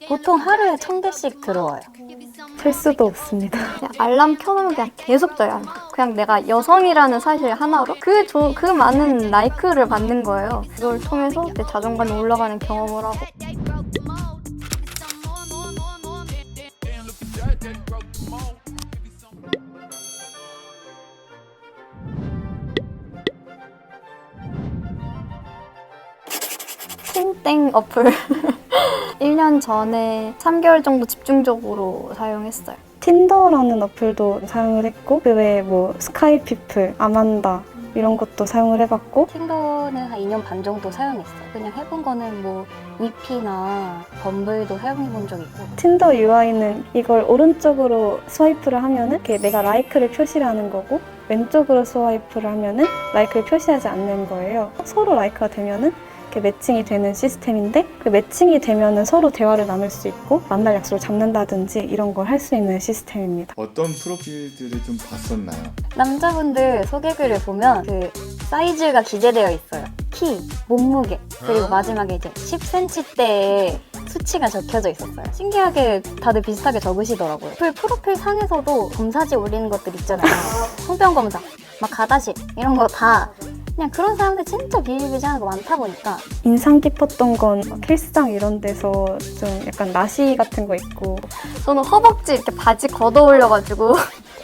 보통 하루에 1000개씩 들어와요. 셀 수도 없습니다. 그냥 알람 켜놓으면 그냥 계속 떠요. 그냥 내가 여성이라는 사실 하나로 그 많은 라이크를 받는 거예요. 그걸 통해서 내 자존감이 올라가는 경험을 하고. 팅땡 어플 1년 전에 3개월 정도 집중적으로 사용했어요. 틴더라는 어플도 사용을 했고 그 외에 뭐 스카이피플, 아만다 이런 것도 사용을 해봤고 틴더는 한 2년 반 정도 사용했어요. 그냥 해본 거는 뭐 위피나 범블도 사용해본 적 있고. 틴더 UI는 이걸 오른쪽으로 스와이프를 하면은 이렇게 내가 라이크를 표시를 하는 거고 왼쪽으로 스와이프를 하면은 라이크를 표시하지 않는 거예요. 서로 라이크가 되면은 이렇게 매칭이 되는 시스템인데 그 매칭이 되면은 서로 대화를 나눌 수 있고 만날 약속을 잡는다든지 이런 걸 할 수 있는 시스템입니다. 어떤 프로필들을 좀 봤었나요? 남자분들 소개글을 보면 그 사이즈가 기재되어 있어요. 키, 몸무게, 그리고 마지막에 이제 10cm대의 수치가 적혀져 있었어요. 신기하게 다들 비슷하게 적으시더라고요. 프로필 상에서도 검사지 올리는 것들 있잖아요. 성병 검사, 막 가다시 이런 거 다 그냥 그런 사람들 진짜 비일비재한 거 많다 보니까 인상 깊었던 건 헬스장 이런 데서 좀 약간 나시 같은 거 있고 저는 허벅지 이렇게 바지 걷어 올려가지고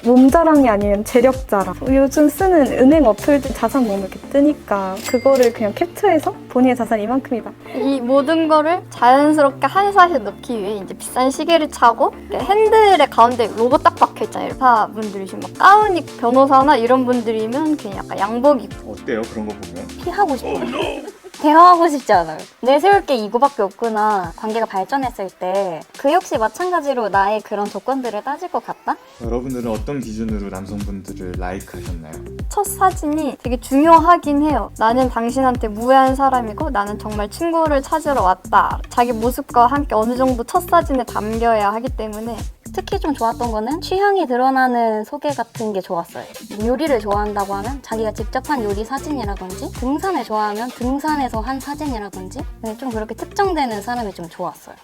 몸자랑이 아니면 재력자랑 요즘 쓰는 은행 어플들 자산 너무 이렇게 뜨니까 그거를 그냥 캡처해서 본인의 자산이 이만큼이다. 이 모든 거를 자연스럽게 한 샷에 넣기 위해 이제 비싼 시계를 차고 핸들의 가운데 로고 딱 박혀 있잖아요. 일파분들이시면 뭐 가우닉 변호사나 이런 분들이면 그냥 약간 양복 입고 어때요? 그런 거 보면? 피하고 싶어요. 대화하고 싶지 않아요. 내세울 게 이거밖에 없구나. 관계가 발전했을 때 그 역시 마찬가지로 나의 그런 조건들을 따질 것 같다? 여러분들은 어떤 기준으로 남성분들을 라이크 하셨나요? 첫 사진이 되게 중요하긴 해요. 나는 당신한테 무해한 사람이고 나는 정말 친구를 찾으러 왔다. 자기 모습과 함께 어느 정도 첫 사진에 담겨야 하기 때문에 특히 좀 좋았던 거는 취향이 드러나는 소개 같은 게 좋았어요. 요리를 좋아한다고 하면 자기가 직접 한 요리 사진이라든지 등산을 좋아하면 등산에서 한 사진이라든지 좀 그렇게 특정되는 사람이 좀 좋았어요.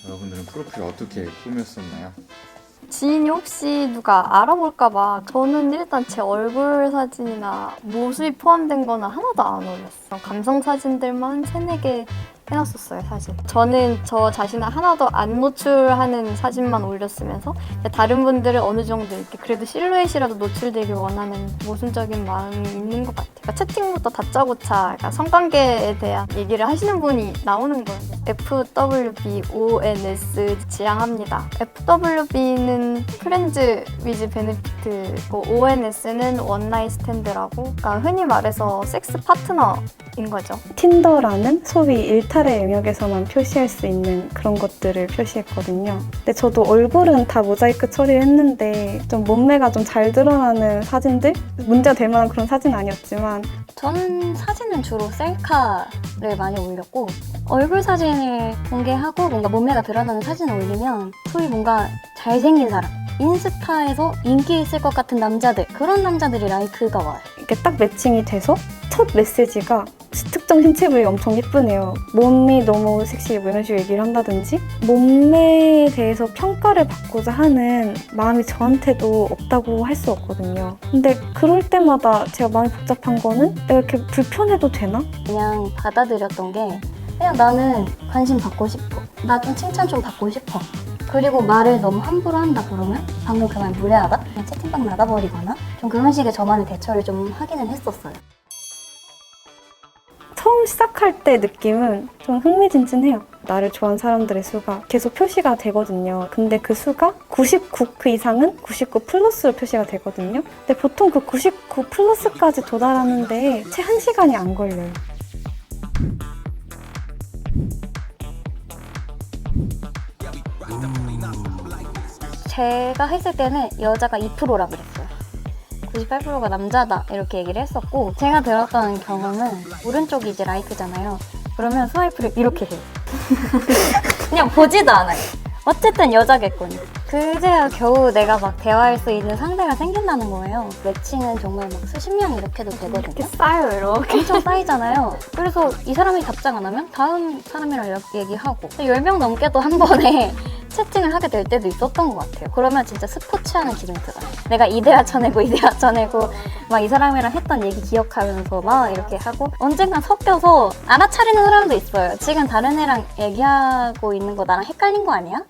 여러분들은 프로필 어떻게 꾸몄었나요? 지인이 혹시 누가 알아볼까봐 저는 일단 제 얼굴 사진이나 모습이 포함된 거는 하나도 안 올렸어요. 감성 사진들만 3-4개 해놨었어요, 사실. 저는 저 자신을 하나도 안 노출하는 사진만 올렸으면서 다른 분들은 어느 정도 이렇게 그래도 실루엣이라도 노출되길 원하는 모순적인 마음이 있는 것 같아요. 그러니까 채팅부터 다짜고짜 그러니까 성관계에 대한 얘기를 하시는 분이 나오는 거예요. FWB, ONS 지향합니다. FWB는 프렌즈 위즈 베네피트고 ONS는 원나잇 스탠드라고 그러니까 흔히 말해서 섹스 파트너인 거죠. 틴더라는 소위 일탈의 영역에서만 표시할 수 있는 그런 것들을 표시했거든요. 근데 저도 얼굴은 다 모자이크 처리를 했는데 좀 몸매가 좀 잘 드러나는 사진들? 문제가 될 만한 그런 사진은 아니었지만 저는 사진은 주로 셀카를 많이 올렸고 얼굴 사진을 공개하고 뭔가 몸매가 드러나는 사진을 올리면 소위 뭔가 잘생긴 사람 인스타에서 인기 있을 것 같은 남자들 그런 남자들이 라이크가 와요. 이렇게 딱 매칭이 돼서 첫 메시지가 특정 신체 부위 엄청 예쁘네요. 몸이 너무 섹시해 뭐 이런 식으로 얘기를 한다든지 몸매에 대해서 평가를 받고자 하는 마음이 저한테도 없다고 할 수 없거든요. 근데 그럴 때마다 제가 마음이 복잡한 거는 내가 이렇게 불편해도 되나? 그냥 받아들였던 게 그냥 나는 관심 받고 싶어. 나 좀 칭찬 좀 받고 싶어. 그리고 말을 너무 함부로 한다 그러면 방금 그 말 무례하다? 그냥 채팅방 나가버리거나 좀 그런 식의 저만의 대처를 좀 하기는 했었어요. 처음 시작할 때 느낌은 좀 흥미진진해요. 나를 좋아하는 사람들의 수가 계속 표시가 되거든요. 근데 그 수가 99 그 이상은 99 플러스로 표시가 되거든요. 근데 보통 그 99 플러스까지 도달하는데 채 1시간이 안 걸려요. 제가 했을 때는 여자가 2%라 그랬어요. 98%가 남자다 이렇게 얘기를 했었고 제가 들었던 경험은 오른쪽이 이제 라이크잖아요. 그러면 스와이프를 이렇게 해요. 그냥 보지도 않아요. 어쨌든 여자겠거니. 그제야 겨우 내가 막 대화할 수 있는 상대가 생긴다는 거예요. 매칭은 정말 막 수십 명 이렇게 해도 되거든요. 이렇게 쌓여 이렇게. 엄청 쌓이잖아요. 그래서 이 사람이 답장 안 하면 다음 사람이랑 얘기하고 10명 넘게도 한 번에 채팅을 하게 될 때도 있었던 것 같아요. 그러면 진짜 스포츠하는 기분이 들어요. 내가 이대화 쳐내고 이대화 쳐내고 막 이 사람이랑 했던 얘기 기억하면서 막 이렇게 하고 언젠간 섞여서 알아차리는 사람도 있어요. 지금 다른 애랑 얘기하고 있는 거 나랑 헷갈린 거 아니야?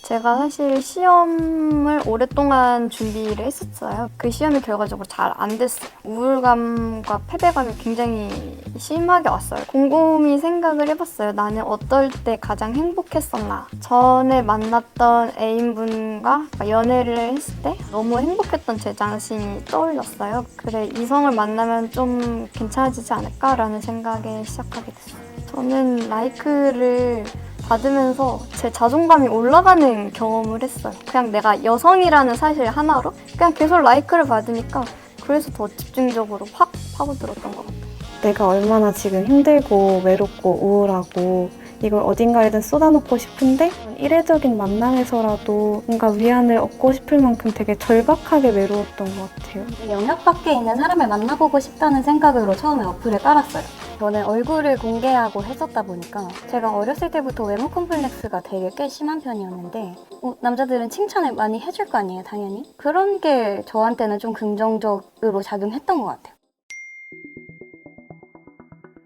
제가 사실 시험을 오랫동안 준비를 했었어요. 그 시험이 결과적으로 잘 안 됐어요. 우울감과 패배감이 굉장히 심하게 왔어요. 곰곰이 생각을 해봤어요. 나는 어떨 때 가장 행복했었나. 전에 만났던 애인분과 연애를 했을 때 너무 행복했던 제 자신이 떠올랐어요. 그래, 이성을 만나면 좀 괜찮아지지 않을까라는 생각에 시작하게 됐어요. 저는 라이크를 받으면서 제 자존감이 올라가는 경험을 했어요. 그냥 내가 여성이라는 사실 하나로 그냥 계속 라이크를 받으니까 그래서 더 집중적으로 확 파고들었던 것 같아요. 내가 얼마나 지금 힘들고 외롭고 우울하고 이걸 어딘가에든 쏟아놓고 싶은데 이례적인 만남에서라도 뭔가 위안을 얻고 싶을 만큼 되게 절박하게 외로웠던 것 같아요. 영역 밖에 있는 사람을 만나보고 싶다는 생각으로 처음에 어플을 깔았어요. 저는 얼굴을 공개하고 했었다 보니까 제가 어렸을 때부터 외모 콤플렉스가 되게 꽤 심한 편이었는데 남자들은 칭찬을 많이 해줄 거 아니에요, 당연히. 그런 게 저한테는 좀 긍정적으로 작용했던 것 같아요.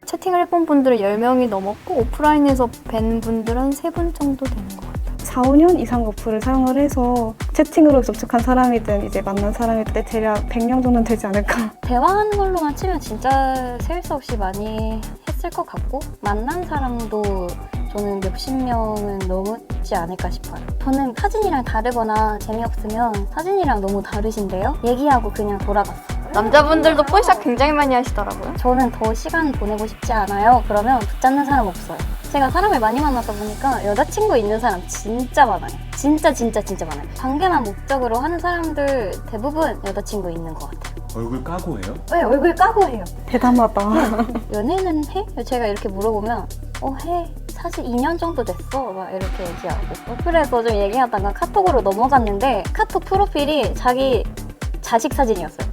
채팅을 해본 분들은 10명이 넘었고 오프라인에서 뵌 분들은 3분 정도 되는 것 같아요. 4, 5년 이상 어플을 사용을 해서 채팅으로 접촉한 사람이든 이제 만난 사람이든 대략 100명 정도는 되지 않을까. 대화하는 걸로만 치면 진짜 셀 수 없이 많이 했을 것 같고 만난 사람도 저는 몇십 명은 넘지 않을까 싶어요. 저는 사진이랑 다르거나 재미없으면 사진이랑 너무 다르신데요? 얘기하고 그냥 돌아갔어요. 남자분들도 뽀샵 굉장히 많이 하시더라고요. 저는 더 시간 보내고 싶지 않아요. 그러면 붙잡는 사람 없어요. 제가 사람을 많이 만나다 보니까 여자친구 있는 사람 진짜 많아요. 진짜 많아요. 관계만 목적으로 하는 사람들 대부분 여자친구 있는 것 같아요. 얼굴 까고 해요? 왜 얼굴 까고 해요? 대담하다. 연애는 해? 제가 이렇게 물어보면 해. 사실 2년 정도 됐어. 막 이렇게 얘기하고 어플에서 좀 얘기하다가 카톡으로 넘어갔는데 카톡 프로필이 자기 자식 사진이었어요.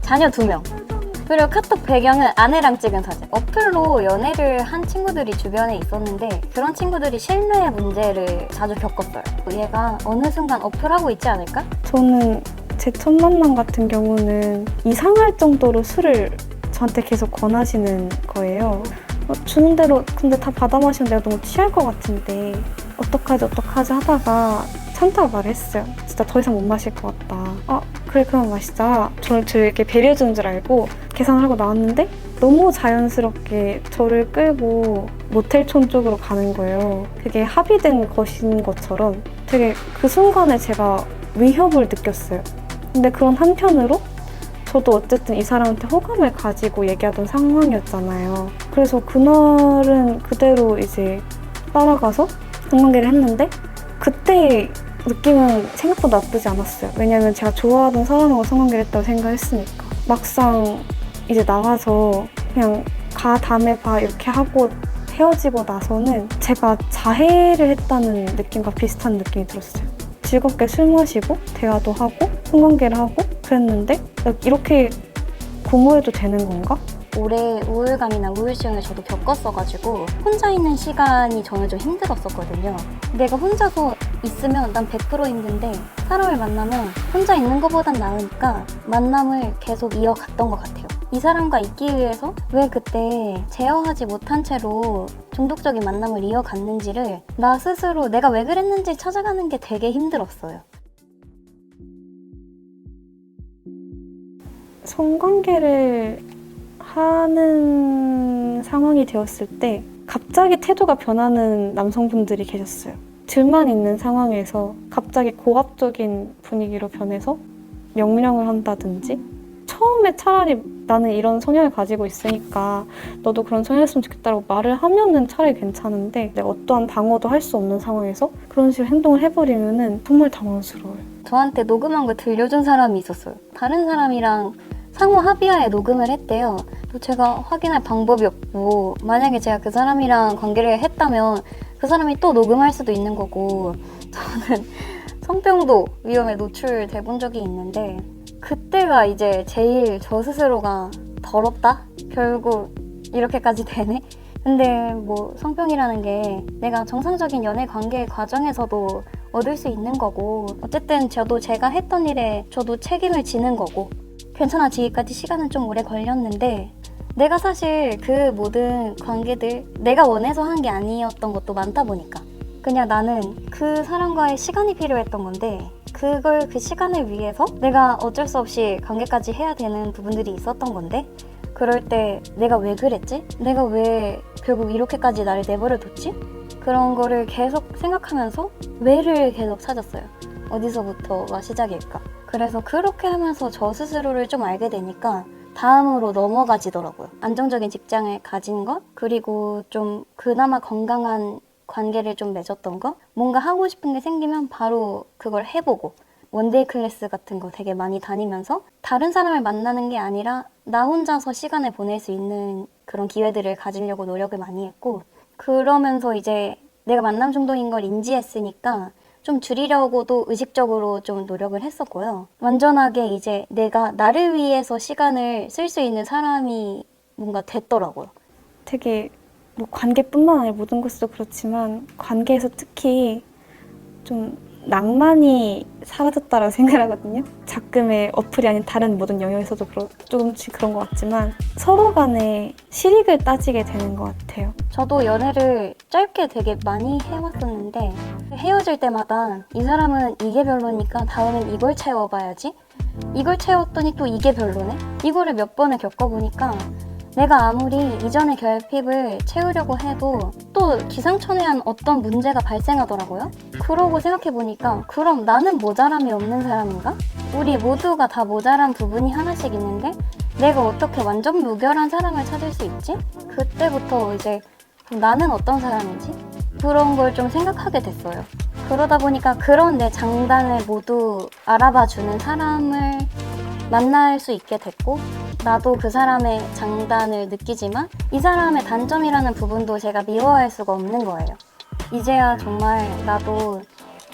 자녀 2명. 그리고 카톡 배경은 아내랑 찍은 사진. 어플로 연애를 한 친구들이 주변에 있었는데 그런 친구들이 실내 문제를 자주 겪었어요. 얘가 어느 순간 어플하고 있지 않을까? 저는 제 첫 만남 같은 경우는 이상할 정도로 술을 저한테 계속 권하시는 거예요. 주는 대로 근데 다 받아 마시면 내가 너무 취할 것 같은데 어떡하지 하다가 참다가 말했어요. 진짜 더 이상 못 마실 것 같다. 그래 그럼 마시자. 저는 되게 배려준 줄 알고 계산을 하고 나왔는데 너무 자연스럽게 저를 끌고 모텔촌 쪽으로 가는 거예요. 그게 합의된 것인 것처럼 되게 그 순간에 제가 위협을 느꼈어요. 근데 그런 한편으로 저도 어쨌든 이 사람한테 호감을 가지고 얘기하던 상황이었잖아요. 그래서 그날은 그대로 이제 따라가서 성관계를 했는데 그때 느낌은 생각보다 나쁘지 않았어요. 왜냐면 제가 좋아하던 사람하고 성관계를 했다고 생각했으니까. 막상 이제 나가서 그냥 가 다음에 봐 이렇게 하고 헤어지고 나서는 제가 자해를 했다는 느낌과 비슷한 느낌이 들었어요. 즐겁게 술 마시고 대화도 하고 성관계를 하고 그랬는데 이렇게 공허해도 되는 건가? 오래 우울감이나 우울증을 저도 겪었어가지고 혼자 있는 시간이 저는 좀 힘들었었거든요. 내가 혼자서 있으면 난 100% 힘든데 사람을 만나면 혼자 있는 것보단 나으니까 만남을 계속 이어갔던 것 같아요. 이 사람과 있기 위해서 왜 그때 제어하지 못한 채로 중독적인 만남을 이어갔는지를 나 스스로 내가 왜 그랬는지 찾아가는 게 되게 힘들었어요. 성관계를 하는 상황이 되었을 때 갑자기 태도가 변하는 남성분들이 계셨어요. 둘만 있는 상황에서 갑자기 고압적인 분위기로 변해서 명령을 한다든지 처음에 차라리 나는 이런 성향을 가지고 있으니까 너도 그런 성향이었으면 좋겠다고 말을 하면은 차라리 괜찮은데 내가 어떠한 방어도 할 수 없는 상황에서 그런 식으로 행동을 해버리면은 정말 당황스러워요. 저한테 녹음한 걸 들려준 사람이 있었어요. 다른 사람이랑 상호 합의하에 녹음을 했대요. 또 제가 확인할 방법이 없고 만약에 제가 그 사람이랑 관계를 했다면 그 사람이 또 녹음할 수도 있는 거고 저는 성병도 위험에 노출돼 본 적이 있는데 그때가 이제 제일 저 스스로가 더럽다? 결국 이렇게까지 되네? 근데 뭐 성병이라는 게 내가 정상적인 연애 관계 과정에서도 얻을 수 있는 거고 어쨌든 저도 제가 했던 일에 저도 책임을 지는 거고 괜찮아지기까지 시간은 좀 오래 걸렸는데 내가 사실 그 모든 관계들 내가 원해서 한 게 아니었던 것도 많다 보니까 그냥 나는 그 사람과의 시간이 필요했던 건데 그걸 그 시간을 위해서 내가 어쩔 수 없이 관계까지 해야 되는 부분들이 있었던 건데 그럴 때 내가 왜 그랬지? 내가 왜 결국 이렇게까지 나를 내버려뒀지? 그런 거를 계속 생각하면서 왜를 계속 찾았어요. 어디서부터가 시작일까? 그래서 그렇게 하면서 저 스스로를 좀 알게 되니까 다음으로 넘어가지더라고요. 안정적인 직장을 가진 것, 그리고 좀 그나마 건강한 관계를 좀 맺었던 거, 뭔가 하고 싶은 게 생기면 바로 그걸 해보고 원데이 클래스 같은 거 되게 많이 다니면서 다른 사람을 만나는 게 아니라 나 혼자서 시간을 보낼 수 있는 그런 기회들을 가지려고 노력을 많이 했고 그러면서 이제 내가 만남 중독인 걸 인지했으니까 좀 줄이려고도 의식적으로 좀 노력을 했었고요. 완전하게 이제 내가 나를 위해서 시간을 쓸 수 있는 사람이 뭔가 됐더라고요. 되게 뭐 관계뿐만 아니라 모든 것도 그렇지만 관계에서 특히 좀 낭만이 사라졌다라고 생각하거든요. 작금의 어플이 아닌 다른 모든 영역에서도 조금씩 그런 것 같지만 서로 간에 실익을 따지게 되는 것 같아요. 저도 연애를 짧게 되게 많이 해왔었는데 헤어질 때마다 이 사람은 이게 별로니까 다음엔 이걸 채워봐야지. 이걸 채웠더니 또 이게 별로네. 이거를 몇 번을 겪어보니까 내가 아무리 이전의 결핍을 채우려고 해도 또 기상천외한 어떤 문제가 발생하더라고요. 그러고 생각해보니까 그럼 나는 모자람이 없는 사람인가? 우리 모두가 다 모자란 부분이 하나씩 있는데 내가 어떻게 완전 무결한 사람을 찾을 수 있지? 그때부터 이제 나는 어떤 사람인지? 그런 걸 좀 생각하게 됐어요. 그러다 보니까 그런 내 장단을 모두 알아봐주는 사람을 만날 수 있게 됐고 나도 그 사람의 장단을 느끼지만 이 사람의 단점이라는 부분도 제가 미워할 수가 없는 거예요. 이제야 정말 나도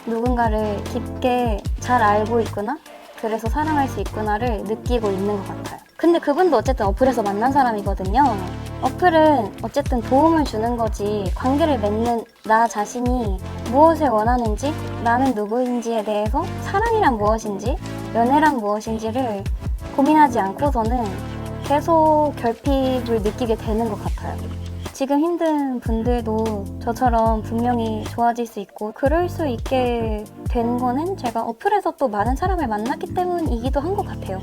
누군가를 깊게 잘 알고 있구나? 그래서 사랑할 수 있구나를 느끼고 있는 것 같아요. 근데 그분도 어쨌든 어플에서 만난 사람이거든요. 어플은 어쨌든 도움을 주는 거지 관계를 맺는 나 자신이 무엇을 원하는지 나는 누구인지에 대해서 사랑이란 무엇인지 연애란 무엇인지를 고민하지 않고서는 계속 결핍을 느끼게 되는 것 같아요. 지금 힘든 분들도 저처럼 분명히 좋아질 수 있고 그럴 수 있게 된 거는 제가 어플에서 또 많은 사람을 만났기 때문이기도 한 것 같아요.